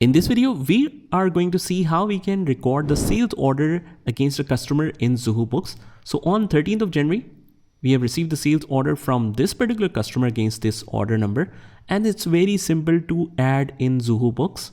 In this video, we are going to see how we can record the sales order against a customer in Zoho Books. So on 13th of January, we have received the sales order from this particular customer against this order number, and it's very simple to add in Zoho Books.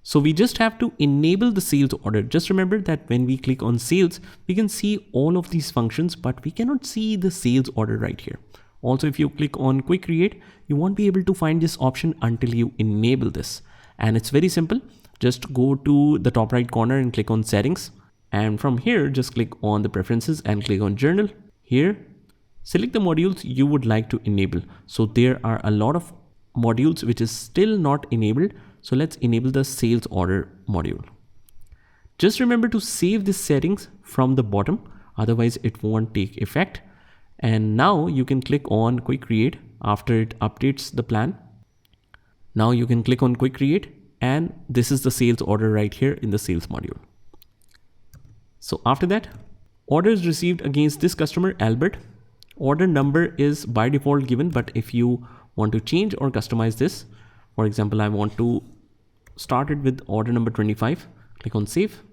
So we just have to enable the sales order. Just remember that when we click on sales, we can see all of these functions, but we cannot see the sales order right here. Also, if you click on quick create, you won't be able to find this option until you enable this. And it's very simple. Just go to the top right corner and click on settings. And from here, just click on the preferences and click on journal. Here, select the modules you would like to enable. So there are a lot of modules which is still not enabled. So let's enable the sales order module. Just remember to save these settings from the bottom, otherwise it won't take effect. And now you can click on quick create after it updates the plan. Now you can click on quick create, and this is the sales order right here in the sales module. So after that, orders received against this customer, Albert. Order number is by default given, but if you want to change or customize this, for example, I want to start it with order number 25, click on save.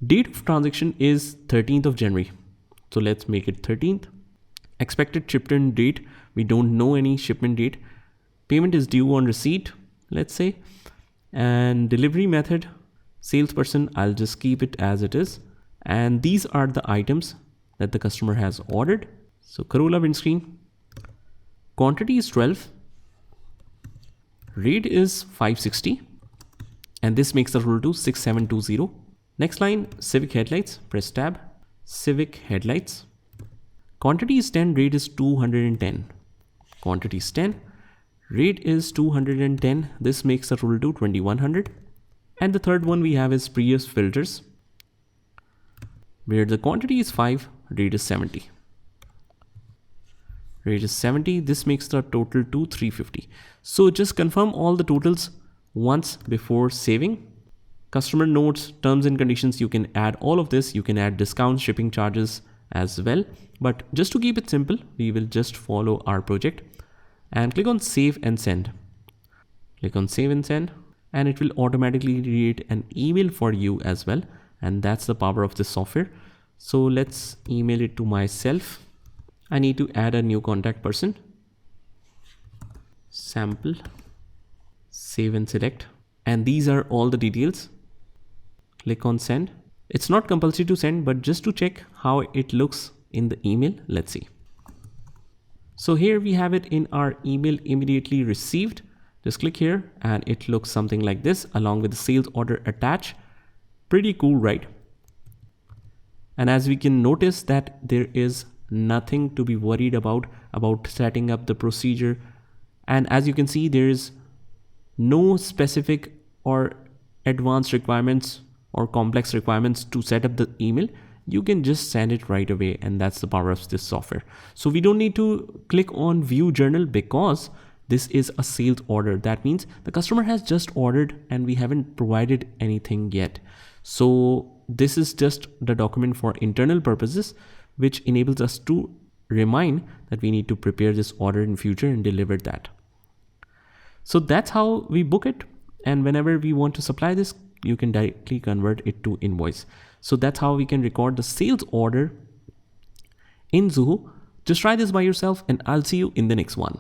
Date of transaction is 13th of January. So let's make it 13th. Expected shipment date, we don't know any shipment date. Payment is due on receipt, let's say. And delivery method, salesperson, I'll just keep it as it is. And these are the items that the customer has ordered. So Corolla windscreen, quantity is 12. Rate is 560. And this makes the total to 6720. Next line, Civic headlights, press tab. Civic headlights. Quantity is 10, rate is 210. Quantity is 10, rate is 210. This makes the total to 2100. And the third one we have is Prius filters, where the quantity is 5, rate is 70. Rate is 70. This makes the total to 350. So just confirm all the totals once before saving. Customer notes, terms and conditions, you can add all of this. You can add discounts, shipping charges as well. But just to keep it simple, we will just follow our project and click on save and send. Click on save and send, and it will automatically create an email for you as well. And that's the power of this software. So let's email it to myself. I need to add a new contact person. Sample, save and select. And these are all the details. Click on send. It's not compulsory to send, but just to check how it looks in the email, let's see. So here we have it in our email immediately received. Just click here and it looks something like this along with the sales order attached. Pretty cool, right? And as we can notice that there is nothing to be worried about setting up the procedure. And as you can see, there is no specific or advanced requirements or complex requirements to set up the email. You can just send it right away, and that's the power of this software. So we don't need to click on view journal because this is a sales order. That means the customer has just ordered and we haven't provided anything yet. So this is just the document for internal purposes, which enables us to remind that we need to prepare this order in future and deliver that. So that's how we book it. And whenever we want to supply this, you can directly convert it to invoice. So that's how we can record the sales order in Zoho. Just try this by yourself, and I'll see you in the next one.